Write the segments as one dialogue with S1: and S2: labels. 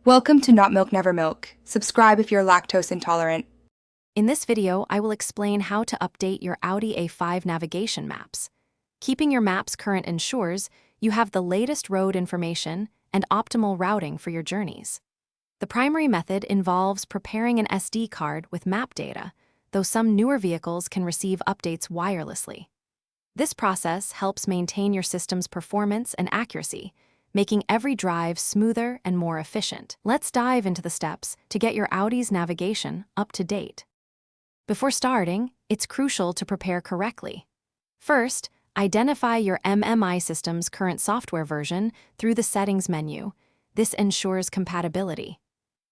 S1: Welcome to Not Milk Never Milk. Subscribe if you're lactose intolerant.
S2: In this video, I will explain how to update your Audi A5 navigation maps. Keeping your maps current ensures you have the latest road information and optimal routing for your journeys. The primary method involves preparing an SD card with map data, though some newer vehicles can receive updates wirelessly. This process helps maintain your system's performance and accuracy, making every drive smoother and more efficient. Let's dive into the steps to get your Audi's navigation up to date. Before starting, it's crucial to prepare correctly. First, identify your MMI system's current software version through the Settings menu. This ensures compatibility.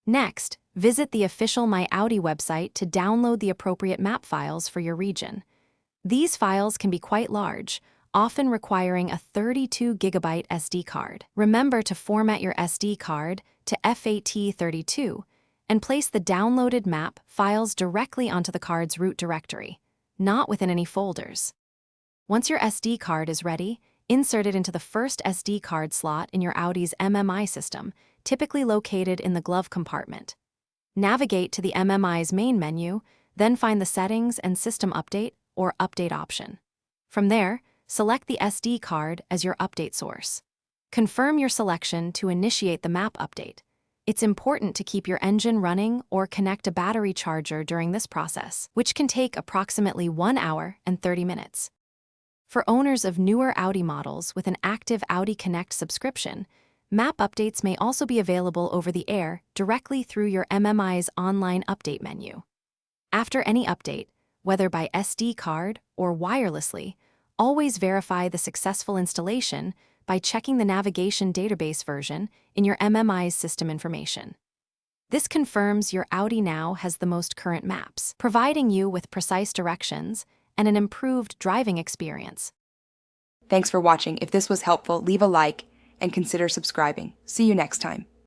S2: Next, visit the official My Audi website to download the appropriate map files for your region. These files can be quite large, often requiring a 32GB SD card. Remember to format your SD card to FAT32 and place the downloaded map files directly onto the card's root directory, not within any folders. Once your SD card is ready, insert it into the first SD card slot in your Audi's MMI system, typically located in the glove compartment. Navigate to the MMI's main menu, then find the Settings and System Update or Update option. From there, select the SD card as your update source. Confirm your selection to initiate the map update. It's important to keep your engine running or connect a battery charger during this process, which can take approximately 1 hour and 30 minutes. For owners of newer Audi models with an active Audi Connect subscription, map updates may also be available over the air directly through your MMI's online update menu. After any update, whether by SD card or wirelessly, always verify the successful installation by checking the navigation database version in your MMI's system information. This confirms your Audi now has the most current maps, providing you with precise directions and an improved driving experience.
S1: Thanks for watching. If this was helpful, leave a like and consider subscribing. See you next time.